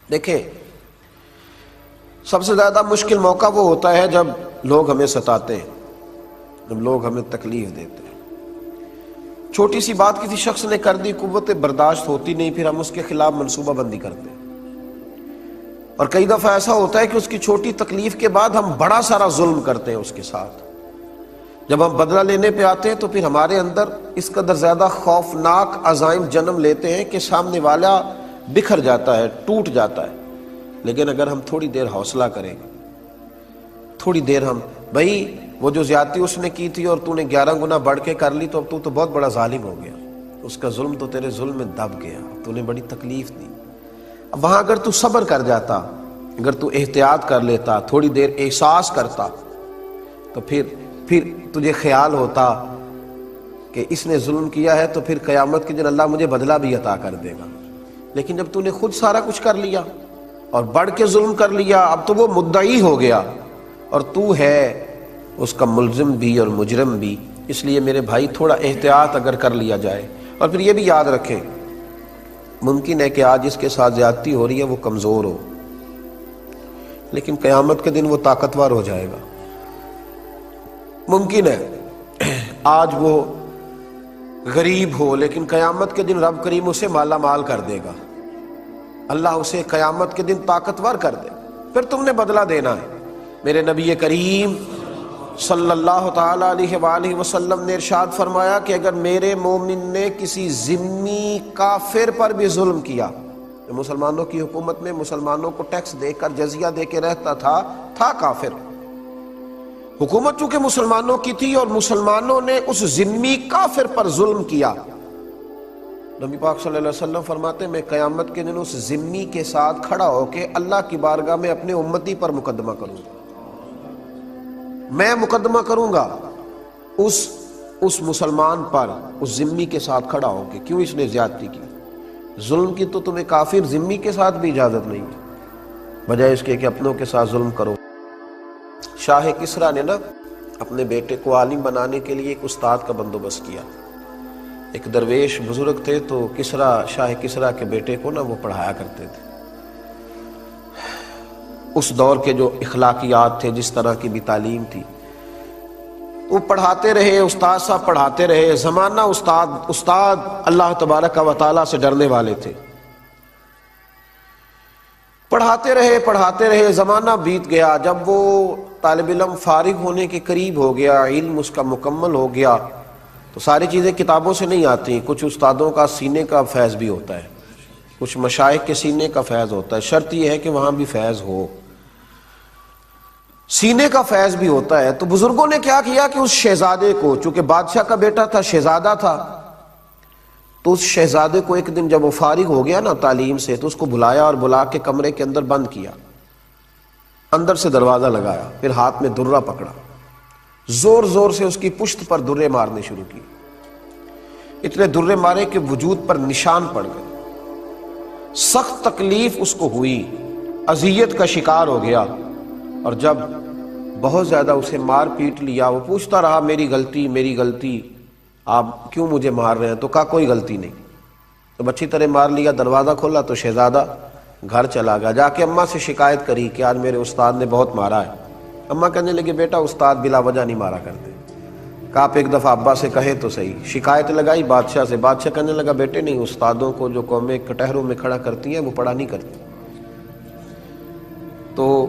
دیکھیں، سب سے زیادہ مشکل موقع وہ ہوتا ہے جب لوگ ہمیں ستاتے ہیں، جب لوگ ہمیں تکلیف دیتے ہیں۔ چھوٹی سی بات کسی شخص نے کر دی، قوت برداشت ہوتی نہیں، پھر ہم اس کے خلاف منصوبہ بندی کرتے ہیں۔ اور کئی دفعہ ایسا ہوتا ہے کہ اس کی چھوٹی تکلیف کے بعد ہم بڑا سارا ظلم کرتے ہیں اس کے ساتھ۔ جب ہم بدلہ لینے پہ آتے ہیں تو پھر ہمارے اندر اس قدر زیادہ خوفناک عزائم جنم لیتے ہیں کہ سامنے والا بکھر جاتا ہے، ٹوٹ جاتا ہے۔ لیکن اگر ہم تھوڑی دیر حوصلہ کریں، تھوڑی دیر ہم، بھائی وہ جو زیادتی اس نے کی تھی اور تو نے 11 گنا بڑھ کے کر لی، تو اب تو بہت بڑا ظالم ہو گیا، اس کا ظلم تو تیرے ظلم میں دب گیا، تو نے بڑی تکلیف دی۔ اب وہاں اگر تو صبر کر جاتا، اگر تو احتیاط کر لیتا، تھوڑی دیر احساس کرتا، تو پھر تجھے خیال ہوتا کہ اس نے ظلم کیا ہے تو پھر قیامت کے دن اللہ مجھے بدلہ بھی عطا کر دے گا۔ لیکن جب تو نے خود سارا کچھ کر لیا اور بڑھ کے ظلم کر لیا، اب تو وہ مدعی ہو گیا اور تو ہے اس کا ملزم بھی اور مجرم بھی۔ اس لیے میرے بھائی تھوڑا احتیاط اگر کر لیا جائے، اور پھر یہ بھی یاد رکھیں، ممکن ہے کہ آج اس کے ساتھ زیادتی ہو رہی ہے وہ کمزور ہو، لیکن قیامت کے دن وہ طاقتور ہو جائے گا۔ ممکن ہے آج وہ غریب ہو، لیکن قیامت کے دن رب کریم اسے مالا مال کر دے گا، اللہ اسے قیامت کے دن طاقتور کر دے، پھر تم نے بدلہ دینا ہے۔ میرے نبی کریم صلی اللہ تعالی علیہ وآلہ وسلم نے ارشاد فرمایا کہ اگر میرے مومن نے کسی ذمی کافر پر بھی ظلم کیا، جو مسلمانوں کی حکومت میں مسلمانوں کو ٹیکس دے کر جزیہ دے کے رہتا تھا کافر، حکومت چونکہ مسلمانوں کی تھی اور مسلمانوں نے اس ذمی کافر پر ظلم کیا، نبی پاک صلی اللہ علیہ وسلم فرماتے ہیں میں قیامت کے دن اس ذمی کے ساتھ کھڑا ہو کے اللہ کی بارگاہ میں اپنے امتی پر مقدمہ کروں گا، میں مقدمہ کروں گا اس مسلمان پر، اس ذمی کے ساتھ کھڑا ہو کے، کیوں اس نے زیادتی کی۔ ظلم کی تو تمہیں کافر ذمی کے ساتھ بھی اجازت نہیں ہے، بجائے اس کے کہ اپنوں کے ساتھ ظلم کرو۔ شاہ کسریٰ نے نا اپنے بیٹے کو عالم بنانے کے لیے ایک استاد کا بندوبست کیا۔ ایک درویش بزرگ تھے تو شاہ کسریٰ کے بیٹے کو نا وہ پڑھایا کرتے تھے۔ اس دور کے جو اخلاقیات تھے، جس طرح کی بھی تعلیم تھی، وہ پڑھاتے رہے، استاد صاحب پڑھاتے رہے، زمانہ استاد اللہ تبارک و تعالیٰ سے ڈرنے والے تھے، پڑھاتے رہے، زمانہ بیت گیا۔ جب وہ طالب علم فارغ ہونے کے قریب ہو گیا، علم اس کا مکمل ہو گیا، تو ساری چیزیں کتابوں سے نہیں آتی، کچھ استادوں کا سینے کا فیض بھی ہوتا ہے، کچھ مشائخ کے سینے کا فیض ہوتا ہے، شرط یہ ہے کہ وہاں بھی فیض ہو، سینے کا فیض بھی ہوتا ہے۔ تو بزرگوں نے کیا کیا کہ اس شہزادے کو، چونکہ بادشاہ کا بیٹا تھا، شہزادہ تھا، تو اس شہزادے کو ایک دن جب وہ فارغ ہو گیا نا تعلیم سے، تو اس کو بلایا اور بلا کے کمرے کے اندر بند کیا، اندر سے دروازہ لگایا، پھر ہاتھ میں درہ پکڑا، زور زور سے اس کی پشت پر درے مارنے شروع کی، اتنے درے مارے کہ وجود پر نشان پڑ گئے، سخت تکلیف اس کو ہوئی، اذیت کا شکار ہو گیا، اور جب بہت زیادہ اسے مار پیٹ لیا، وہ پوچھتا رہا میری غلطی، آپ کیوں مجھے مار رہے ہیں؟ تو کہا کوئی غلطی نہیں۔ تو اچھی طرح مار لیا، دروازہ کھولا تو شہزادہ گھر چلا گیا، جا کے اماں سے شکایت کری کہ آج میرے استاد نے بہت مارا ہے۔ اماں کہنے لگے بیٹا استاد بلا وجہ نہیں مارا کرتے، کہا آپ ایک دفعہ ابا سے کہے تو صحیح۔ شکایت لگائی بادشاہ سے، بادشاہ کہنے لگا بیٹے نہیں، استادوں کو جو قومیں کٹہروں میں کھڑا کرتی ہیں وہ پڑھا نہیں کرتی، تو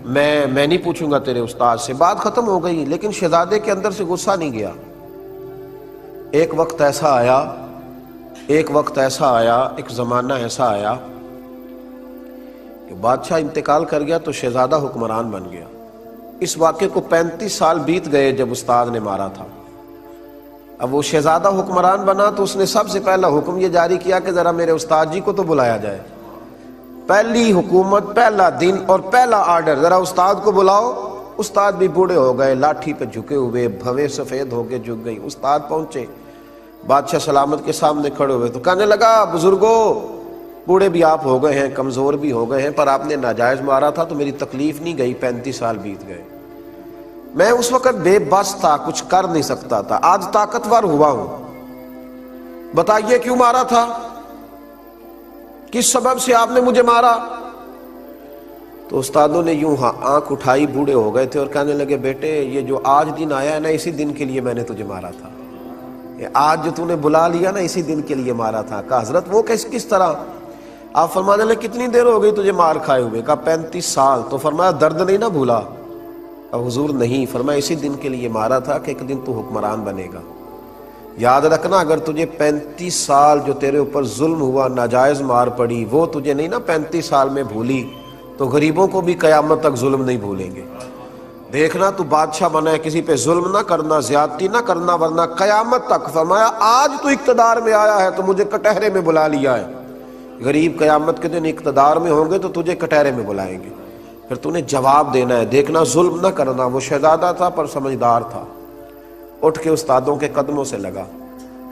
میں نہیں پوچھوں گا تیرے استاد سے۔ بات ختم ہو گئی، لیکن شہزادے کے اندر سے غصہ نہیں گیا۔ ایک وقت ایسا آیا، ایک زمانہ ایسا آیا کہ بادشاہ انتقال کر گیا تو شہزادہ حکمران بن گیا۔ اس واقعے کو 35 سال بیت گئے جب استاد نے مارا تھا۔ اب وہ شہزادہ حکمران بنا تو اس نے سب سے پہلا حکم یہ جاری کیا کہ ذرا میرے استاد جی کو تو بلایا جائے، پہلی حکومت، پہلا دن اور پہلا آرڈر، ذرا استاد کو بلاؤ۔ استاد بھی بوڑھے ہو گئے، لاٹھی پہ جھکے ہوئے، بھویں سفید ہو کے جھک گئی۔ استاد پہنچے، بادشاہ سلامت کے سامنے کھڑے ہوئے تو کہنے لگا بزرگوں، بوڑھے بھی آپ ہو گئے ہیں، کمزور بھی ہو گئے ہیں، پر آپ نے ناجائز مارا تھا تو میری تکلیف نہیں گئی، 35 سال بیت گئے، میں اس وقت بے بس تھا، کچھ کر نہیں سکتا تھا، آج طاقتور ہوا ہوں، بتائیے کیوں مارا تھا، کس سبب سے آپ نے مجھے مارا؟ تو استادوں نے یوں آنکھ اٹھائی، بوڑھے ہو گئے تھے، اور کہنے لگے بیٹے یہ جو آج دن آیا ہے نا، اسی دن کے لیے میں نے تجھے مارا تھا، یہ آج جو تو نے بلا لیا نا اسی دن کے لیے مارا تھا۔ کہا حضرت وہ کس طرح؟ آپ فرمانے لگے کتنی دیر ہو گئی تجھے مار کھائے ہوئے؟ کہا 35 سال۔ تو فرمایا درد نہیں نہ بھولا؟ اب حضور نہیں، فرمایا اسی دن کے لیے مارا تھا کہ ایک دن تو حکمران بنے گا۔ یاد رکھنا اگر تجھے 35 سال جو تیرے اوپر ظلم ہوا، ناجائز مار پڑی، وہ تجھے نہیں نا 35 سال میں بھولی، تو غریبوں کو بھی قیامت تک ظلم نہیں بھولیں گے۔ دیکھنا تو بادشاہ بنا ہے، کسی پہ ظلم نہ کرنا، زیادتی نہ کرنا، ورنہ قیامت تک۔ فرمایا آج تو اقتدار میں آیا ہے تو مجھے کٹہرے میں بلا لیا ہے، غریب قیامت کے دن اقتدار میں ہوں گے تو تجھے کٹہرے میں بلائیں گے، پھر تو نے جواب دینا ہے۔ دیکھنا ظلم نہ کرنا۔ وہ شہزادہ تھا پر سمجھدار تھا، اٹھ کے استادوں کے قدموں سے لگا،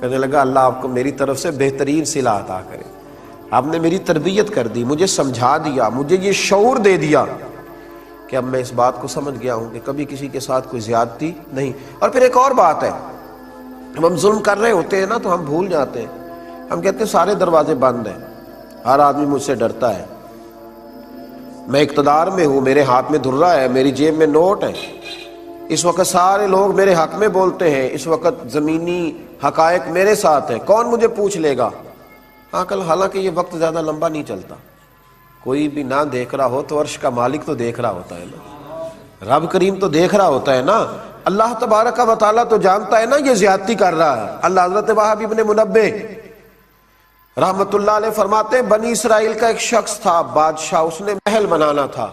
کہنے لگا اللہ آپ کو میری طرف سے بہترین صلہ عطا کرے، آپ نے میری تربیت کر دی، مجھے سمجھا دیا، مجھے یہ شعور دے دیا کہ اب میں اس بات کو سمجھ گیا ہوں کہ کبھی کسی کے ساتھ کوئی زیادتی نہیں۔ اور پھر ایک اور بات ہے، جب ہم ظلم کر رہے ہوتے ہیں نا تو ہم بھول جاتے ہیں، ہم کہتے ہیں سارے دروازے بند ہیں، ہر آدمی مجھ سے ڈرتا ہے، میں اقتدار میں ہوں، میرے ہاتھ میں دھرا ہے، میری جیب میں نوٹ ہے، اس وقت سارے لوگ میرے حق میں بولتے ہیں، اس وقت زمینی حقائق میرے ساتھ ہیں، کون مجھے پوچھ لے گا؟ حالانکہ یہ وقت زیادہ لمبا نہیں چلتا، کوئی بھی نہ دیکھ رہا ہو تو عرش کا مالک تو دیکھ رہا ہوتا ہے نا، رب کریم تو دیکھ رہا ہوتا ہے نا، اللہ تبارک و تعالیٰ تو جانتا ہے نا یہ زیادتی کر رہا ہے۔ اللہ حضرت وہب ابن منبہ رحمت اللہ علیہ فرماتے ہیں بنی اسرائیل کا ایک شخص تھا بادشاہ، اس نے محل بنانا تھا،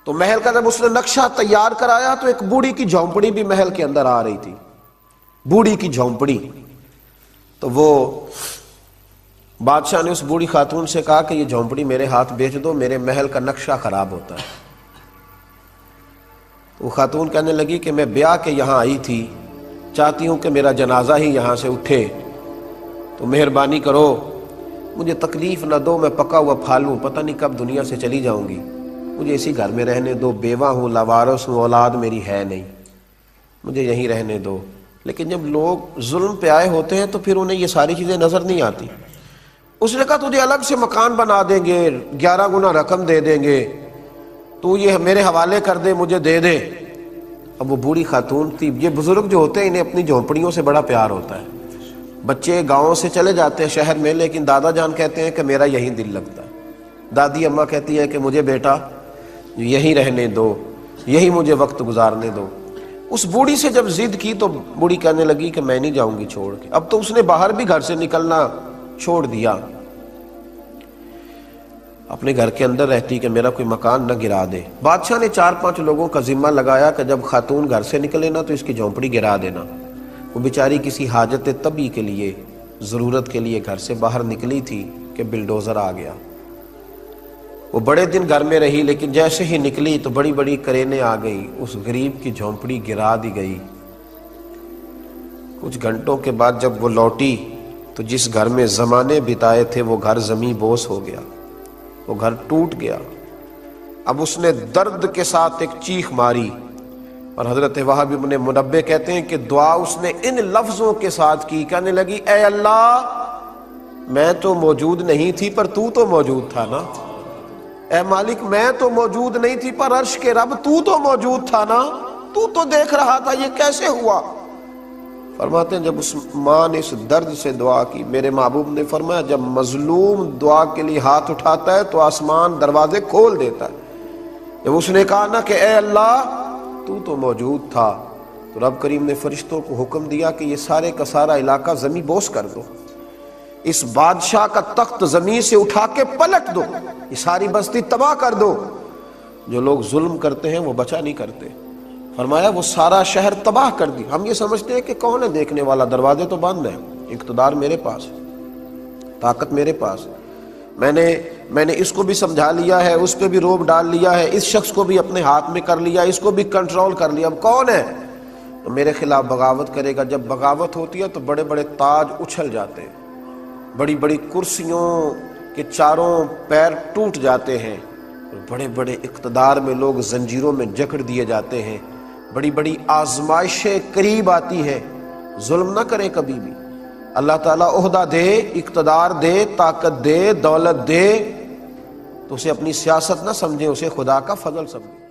تو محل کا جب اس نے نقشہ تیار کرایا تو ایک بوڑھی کی جھونپڑی بھی محل کے اندر آ رہی تھی، بوڑھی کی جھونپڑی۔ تو وہ بادشاہ نے اس بوڑھی خاتون سے کہا کہ یہ جھونپڑی میرے ہاتھ بیچ دو، میرے محل کا نقشہ خراب ہوتا ہے۔ وہ خاتون کہنے لگی کہ میں بیاہ کے یہاں آئی تھی، چاہتی ہوں کہ میرا جنازہ ہی یہاں سے اٹھے، تو مہربانی کرو مجھے تکلیف نہ دو، میں پکا ہوا پھالوں، پتہ نہیں کب دنیا سے چلی جاؤں گی، مجھے اسی گھر میں رہنے دو، بیوہ ہوں، لاوارث ہوں، اولاد میری ہے نہیں، مجھے یہیں رہنے دو۔ لیکن جب لوگ ظلم پہ آئے ہوتے ہیں تو پھر انہیں یہ ساری چیزیں نظر نہیں آتی۔ اس نے کہا تجھے الگ سے مکان بنا دیں گے، 11 گنا رقم دے دیں گے، تو یہ میرے حوالے کر دے، مجھے دے دے۔ اب وہ بوڑھی خاتون تھی، یہ بزرگ جو ہوتے ہیں انہیں اپنی جھونپڑیوں سے بڑا پیار ہوتا ہے، بچے گاؤں سے چلے جاتے ہیں شہر میں، لیکن دادا جان کہتے ہیں کہ میرا یہیں دل لگتا ہے، دادی اماں کہتی ہے کہ مجھے بیٹا یہیں رہنے دو، یہی مجھے وقت گزارنے دو۔ اس بوڑھی سے جب ضد کی تو بوڑھی کہنے لگی کہ میں نہیں جاؤں گی چھوڑ کے۔ اب تو اس نے باہر بھی گھر سے نکلنا چھوڑ دیا، اپنے گھر کے اندر رہتی کہ میرا کوئی مکان نہ گرا دے۔ بادشاہ نے 4-5 لوگوں کا ذمہ لگایا کہ جب خاتون گھر سے نکلے نا تو اس کی جھونپڑی گرا دینا۔ وہ بیچاری کسی حاجت طبی کے لیے، ضرورت کے لیے گھر سے باہر نکلی تھی کہ بلڈوزر آ گیا۔ وہ بڑے دن گھر میں رہی، لیکن جیسے ہی نکلی تو بڑی بڑی کرینیں آ گئی، اس غریب کی جھونپڑی گرا دی گئی۔ کچھ گھنٹوں کے بعد جب وہ لوٹی تو جس گھر میں زمانے بتائے تھے وہ گھر زمیں بوس ہو گیا، وہ گھر ٹوٹ گیا۔ اب اس نے درد کے ساتھ ایک چیخ ماری، اور حضرت وہب ابن منبہ کہتے ہیں کہ دعا اس نے ان لفظوں کے ساتھ کی، کہنے لگی اے اللہ میں تو موجود نہیں تھی پر تو تو موجود تھا نا، اے مالک میں تو موجود نہیں تھی پر عرش کے رب تو تو موجود تھا نا، تو تو دیکھ رہا تھا، یہ کیسے ہوا؟ فرماتے ہیں جب اس ماں نے اس درد سے دعا کی، میرے محبوب نے فرمایا جب مظلوم دعا کے لیے ہاتھ اٹھاتا ہے تو آسمان دروازے کھول دیتا ہے۔ جب اس نے کہا نا کہ اے اللہ تو تو موجود تھا، تو رب کریم نے فرشتوں کو حکم دیا کہ یہ سارے کا سارا علاقہ زمیں بوس کر دو، اس بادشاہ کا تخت زمین سے اٹھا کے پلٹ دو، یہ ساری بستی تباہ کر دو۔ جو لوگ ظلم کرتے ہیں وہ بچا نہیں کرتے، فرمایا وہ سارا شہر تباہ کر دی۔ ہم یہ سمجھتے ہیں کہ کون ہے دیکھنے والا، دروازے تو بند ہیں، اقتدار میرے پاس، طاقت میرے پاس، میں نے اس کو بھی سمجھا لیا ہے، اس پہ بھی روب ڈال لیا ہے، اس شخص کو بھی اپنے ہاتھ میں کر لیا، اس کو بھی کنٹرول کر لیا، اب کون ہے تو میرے خلاف بغاوت کرے گا؟ جب بغاوت ہوتی ہے تو بڑے بڑے تاج اچھل جاتے ہیں، بڑی بڑی کرسیوں کے چاروں پیر ٹوٹ جاتے ہیں، بڑے بڑے اقتدار میں لوگ زنجیروں میں جکڑ دیے جاتے ہیں، بڑی بڑی آزمائشیں قریب آتی ہیں۔ ظلم نہ کریں کبھی بھی، اللہ تعالیٰ عہدہ دے، اقتدار دے، طاقت دے، دولت دے تو اسے اپنی سیاست نہ سمجھیں، اسے خدا کا فضل سمجھیں۔